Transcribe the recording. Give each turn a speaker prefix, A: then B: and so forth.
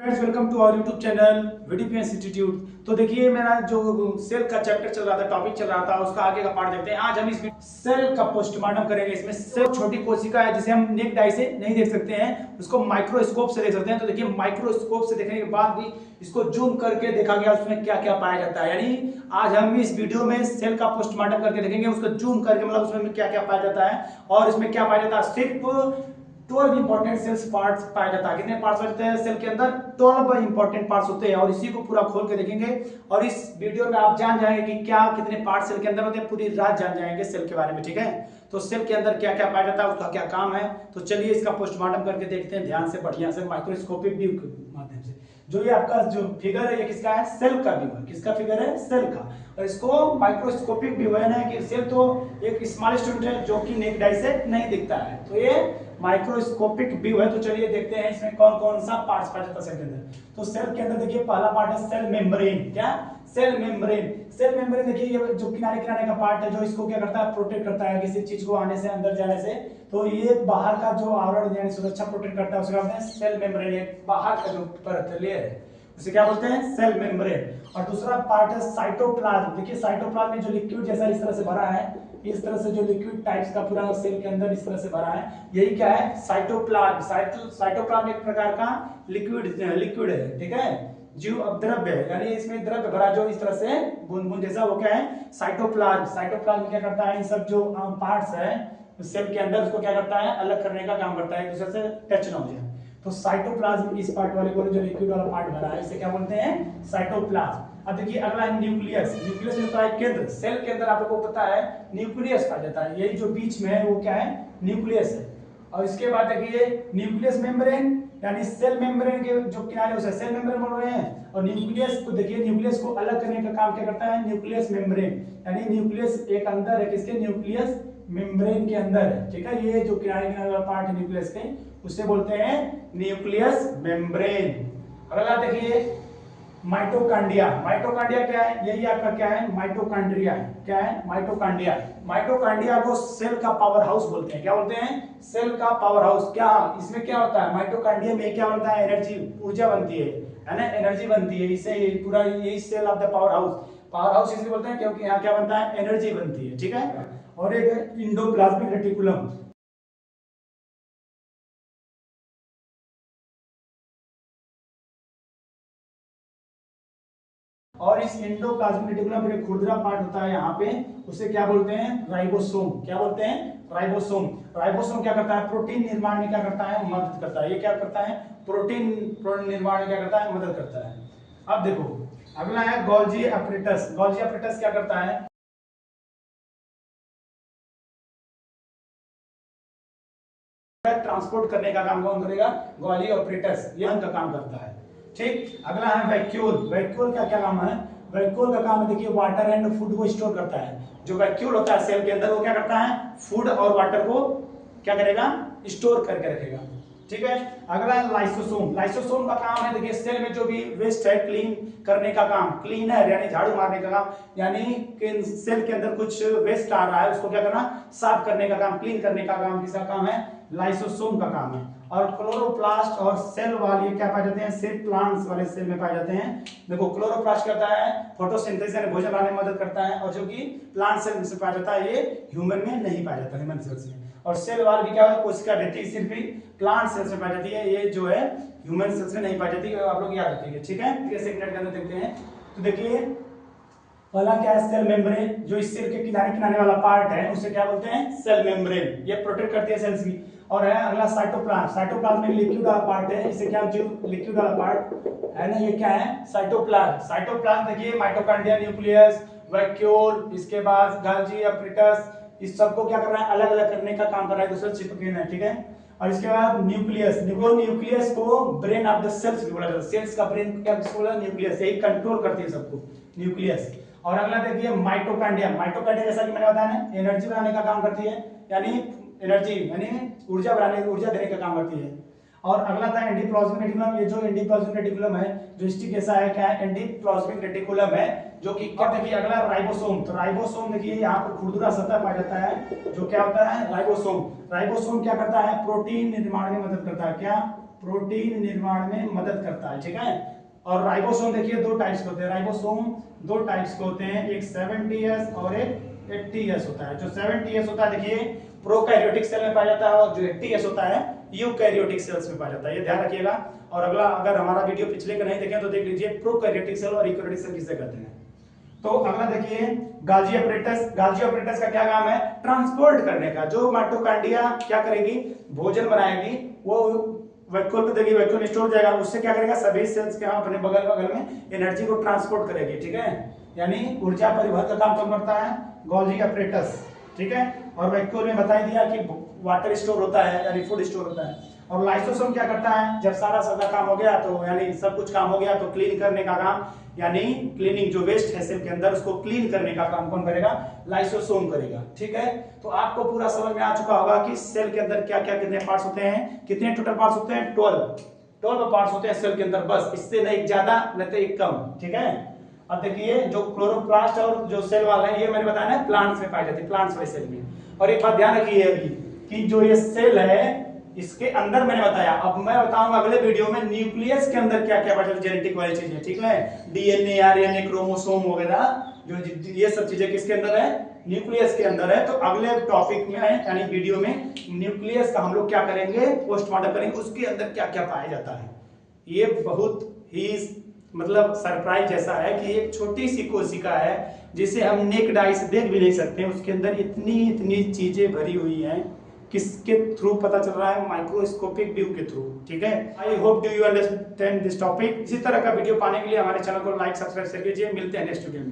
A: Welcome to our YouTube channel VDPS institute. तो देखिए मेरा जो सेल का चैप्टर चल रहा था, टॉपिक चल रहा था, उसका आगे का पार्ट देखते हैं। आज हम इस सेल का पोस्टमार्टम करेंगे। इसमें सेल छोटी कोशिका है जिसे हम नेक्ड आई से नहीं देख सकते हैं, उसको माइक्रोस्कोप से देख सकते हैं। तो देखिए माइक्रोस्कोप से देखने के बाद भी इसको जूम करके देखा गया उसमें क्या क्या पाया जाता है। यानी आज हम इस वीडियो में सेल का पोस्टमार्टम करके देखेंगे, उसको जूम करके, मतलब उसमें क्या क्या पाया जाता है और इसमें क्या पाया जाता है। सिर्फ 12 इंपॉर्टेंट सेल्स पार्ट्स पाया जाता है। कितने पार्ट्स होते हैं सेल के अंदर? 12 इंपॉर्टेंट पार्ट्स होते हैं और इसी को पूरा खोल के देखेंगे। और इस वीडियो में आप जान जाएंगे कि क्या कितने पार्ट्स सेल के अंदर होते हैं, पूरी रात जान जाएंगे सेल के बारे में। ठीक है, तो सेल के अंदर क्या क्या पाया जाता है, उसका क्या काम है, तो चलिए इसका पोस्टमार्टम करके देखते हैं ध्यान से, बढ़िया से, माइक्रोस्कोपिक व्यू के माध्यम से। जो ये आपका जो फिगर है ये किसका है? सेल का व्यू है। किसका फिगर है? सेल का। और इसको माइक्रोस्कोपिक व्यू है ना कि सेल तो एक स्मॉलेस्ट यूनिट है जो कि नेक्ड आई से नहीं दिखता है, तो ये माइक्रोस्कोपिक व्यू है। तो चलिए देखते हैं इसमें कौन कौन सा पार्ट्स पाया जाता है सेल के अंदर। तो सेल के अंदर देखिए पहला पार्ट है सेल मेम्ब्रेन। क्या? Cell membrane. सेल मेम्ब्रेन देखिए ये जो किनारे किनारे का पार्ट है जो इसको क्या करता है? प्रोटेक्ट करता है किसी चीज को आने से, अंदर जाने से। तो ये बाहर का जो आवरण यानी सुरक्षा प्रोटेक्ट करता है उसे कहते हैं सेल मेम्ब्रेन। ये बाहर का जो परत लेयर है उसे क्या बोलते हैं? Cell membrane. और दूसरा पार्ट है साइटोप्लाज्म। देखिए साइटोप्लाज्म में जो लिक्विड जैसा इस तरह से भरा है, इस तरह से जो लिक्विड टाइप्स का पूरा सेल के अंदर इस तरह से भरा है, यही क्या है? साइटोप्लाज्म। साइटोप्लाज्म एक प्रकार का लिक्विड है, ठीक है, जीव द्रव्य है, यानी इसमें द्रव्य भरा जो इस तरह से बूंद बूंद जैसा, वो क्या है? साइटोप्लाज्म। साइटोप्लाज्म क्या करता है? इन सब जो पार्ट्स है सेल के अंदर उसको क्या करता है? अलग करने का काम करता है, एक दूसरे से टच ना हो जाए। तो साइटोप्लाज्म इस पार्ट वाले को जो लिक्विड वाला पार्ट भरा है इसे क्या बोलते हैं? साइटोप्लाज्म। अब देखिए अगला है न्यूक्लियस। न्यूक्लियस होता है केंद्र। सेल के अंदर आप लोगों को पता है न्यूक्लियस पाया जाता है, यही जो बीच में है वो क्या है? न्यूक्लियस है। और इसके बाद देखिए न्यूक्लियस मेम्ब्रेन, यानी सेल मेम्ब्रेन के जो किनारे उसे सेल मेम्ब्रेन बोल रहे हैं। और न्यूक्लियस को देखिए, न्यूक्लियस को अलग करने का काम क्या करता है? Nucleus membrane. यानी न्यूक्लियस एक अंदर है, किसके? न्यूक्लियस मेम्ब्रेन के अंदर है, ठीक है। ये जो किनारे किनारे वाला पार्ट है न्यूक्लियस के उसे बोलते हैं न्यूक्लियस मेम्ब्रेन। अगला देखिए माइटोकांड्रिया। माइटोकांड्रिया क्या है? यही आपका क्या है? माइटोकांड्रिया है। क्या है? माइटोकांड्रिया। माइटोकांड्रिया को सेल का पावर हाउस बोलते हैं। क्या बोलते हैं? सेल का पावर हाउस। क्या इसमें क्या होता है? माइटोकांड्रिया में क्या बनता है? एनर्जी, ऊर्जा बनती है ना, एनर्जी बनती है। इसे पूरा यही cell of the power house. Power house इसलिए बोलते हैं क्योंकि यहाँ क्या बनता है? एनर्जी बनती है, ठीक है। और एक इंडोप्लाज्मिक रेटिकुलम। और इस एंडोप्लाज्मिक रेटिकुलम में एक खुरदरा पार्ट होता है यहाँ पे, उसे क्या बोलते हैं? राइबोसोम। क्या बोलते हैं? राइबोसोम। राइबोसोम क्या करता है? प्रोटीन निर्माण में क्या करता है? मदद करता है। ये क्या करता है? प्रोटीन निर्माण में क्या करता है? मदद करता है। अब देखो अगला है गोल्जी एपरेटस। गोल्जी एपरेटस क्या करता है? ट्रांसपोर्ट करने का काम कौन करेगा? गोल्जी एपरेटस, ये उनका काम करता है, ठीक। अगला है वैक्यूल। वैक्यूल का क्या काम है? वैक्यूल का काम है देखिए वाटर एंड फूड को स्टोर करता है। जो वैक्यूल होता है सेल के अंदर वो क्या करता है? फूड और वाटर को क्या करेगा? स्टोर करके रखेगा, ठीक है। अगला है लाइसोसोम। लाइसोसोम का काम है देखिए सेल में जो भी वेस्ट है क्लीन करने का काम, क्लीनर यानी झाड़ू मारने का काम, यानी सेल के अंदर कुछ वेस्ट आ रहा है उसको क्या करना? साफ करने का काम, क्लीन करने का काम, किसका काम है? लाइसोसोम का काम है। और क्लोरोप्लास्ट और सेल वाले क्या पाए जाते हैं? सेल प्लांट्स वाले सेल में पाए जाते हैं। देखो क्लोरोप्लास्ट करता है फोटोसिंथेसिस यानी भोजन बनाने में मदद करता है, और जो कि प्लांट सेल में पाया जाता है ये ह्यूमन में नहीं पाया जाता, ह्यूमन सेल्स में। और सेल वाल की क्या है? कोशिका रहती है सिर्फ प्लांट सेल्स में पाई जाती है, ये जो है ह्यूमन सेल्स में नहीं पाई जाती है, आप लोग याद रखिएगा, ठीक है। कैसे मिनट के अंदर देखते हैं। तो देखिए पहला क्या है? Cell membrane. जो इस सेल के किनारे किनारे वाला पार्ट है उसे क्या बोलते हैं? Cell membrane. ये प्रोटेक्ट करती है सेल्स की। और है अगला साइटोप्लाज्म। साइटोप्लाज्म में लिक्विड वाला पार्ट है, इसे क्या? जो लिक्विड वाला पार्ट है ना, ये क्या है? साइटोप्लाज्म। साइटोप्लाज्म देखिए माइटोकांड्रिया, न्यूक्लियस, वैक्यूल, इसके बाद गोल्जी एपरेटस, इस सबको क्या कर रहा है? अलग अलग करने का काम कर रहा है, दूसरे चिपके है, ठीक है। और इसके बाद न्यूक्लियस। न्यूक्लियस को ब्रेन ऑफ द सेल्स भी बोला जाता है। सेल्स का ब्रेन क्या बोला? न्यूक्लियस। यही कंट्रोल करती है सबको, न्यूक्लियस। और अगला देखिए माइटोकांड्रिया। माइटोकांड्रिया जैसा कि मैंने बताया ना, एनर्जी बनाने का काम करती है, यानी एनर्जी यानी ऊर्जा देने का काम करती है। और अगला था एंडोप्लाज्मिक रेटिकुलम। ये जो एंडोप्लाज्मिक रेटिकुलम है जो स्टिक जैसा है, क्या है? एंडोप्लाज्मिक रेटिकुलम है, जो कि क्या देखिए अगला राइबोसोम। तो राइबोसोम देखिए यहाँ पर खुरदुरा सतह पाया जाता है, जो क्या होता है? राइबोसोम। राइबोसोम क्या करता है? प्रोटीन निर्माण में मदद करता है। क्या? प्रोटीन निर्माण में मदद करता है, ठीक है। और राइबोसोम देखिए दो टाइप्स के होते हैं, राइबोसोम दो टाइप्स के होते हैं, एक 70S और एक 80S होता है। जो 70S होता है देखिए प्रोकैरियोटिक सेल में पाया जाता है, और जो 80S होता है यूकैरियोटिक सेल्स में पाया जाता है, ये ध्यान रखिएगा। और अगला अगर हमारा वीडियो पिछले का नहीं देखें तो देख लीजिए प्रोकैरियोटिक सेल और यूकैरियोटिक सेल किसे कहते हैं। तो अगला देखिए गाल्जी अपरेटस। गाल्जी अपरेटस का क्या काम है, ट्रांसपोर्ट करने का। जो माइटोकॉन्ड्रिया क्या करेगी, भोजन बनाएगी, वो वैक्यूल पे देगी, वैक्यूल स्टोर जाएगा, उससे क्या करेगा सभी सेल्स के अपने बगल बगल में एनर्जी को ट्रांसपोर्ट करेगी, ठीक है। यानी ऊर्जा परिवहन का काम कौन करता है, गोल्जी अपरेटस, ठीक है। और वैक्यूल में बता दिया कि वाटर स्टोर होता है यानी फूड स्टोर होता है। और लाइसोसोम क्या करता है, जब सारा काम हो गया तो यानी सब कुछ काम हो गया तो क्लीन करने का काम, यानी क्लीनिंग, जो वेस्ट है सेल के अंदर उसको क्लीन करने का काम कौन करेगा, लाइसोसोम करेगा, ठीक है। तो आपको पूरा समझ में आ चुका होगा कि सेल के अंदर क्या क्या कितने पार्ट्स होते हैं, कितने टोटल पार्ट्स होते हैं, 12 पार्ट्स होते हैं सेल के अंदर, बस इससे नहीं एक ज्यादा नहीं तो एक कम, ठीक है। अब देखिए जो क्लोरोप्लास्ट और जो सेल वाला है ये मैंने बताया ना प्लांट्स में पाई जाती है, प्लांट्स वाले सेल में। और एक बात ध्यान रखिए अभी कि जो ये सेल है इसके अंदर मैंने बताया, अब मैं बताऊंगा अगले वीडियो में न्यूक्लियस के अंदर क्या क्या बचा जेनेटिक वाली चीजें, ठीक है। डीएनए, आरएनए, क्रोमोसोम वगैरह जो ये सब चीजें किसके अंदर है, न्यूक्लियस के अंदर है। तो अगले टॉपिक में यानी वीडियो में न्यूक्लियस का हम लोग क्या करेंगे, पोस्टमार्टम करेंगे, उसके अंदर क्या क्या पाया जाता है। ये बहुत ही मतलब सरप्राइज जैसा है कि एक छोटी सी कोशिका है जिसे हम नेक्ड आई से देख भी नहीं सकते, उसके अंदर इतनी इतनी चीजें भरी हुई हैं। किसके थ्रू पता चल रहा है, माइक्रोस्कोपिक व्यू के थ्रू, ठीक है। I hope do you understand this topic. इसी तरह का वीडियो पाने के लिए हमारे चैनल को लाइक सब्सक्राइब शेयर कीजिए। मिलते हैं नेक्स्ट वीडियो में।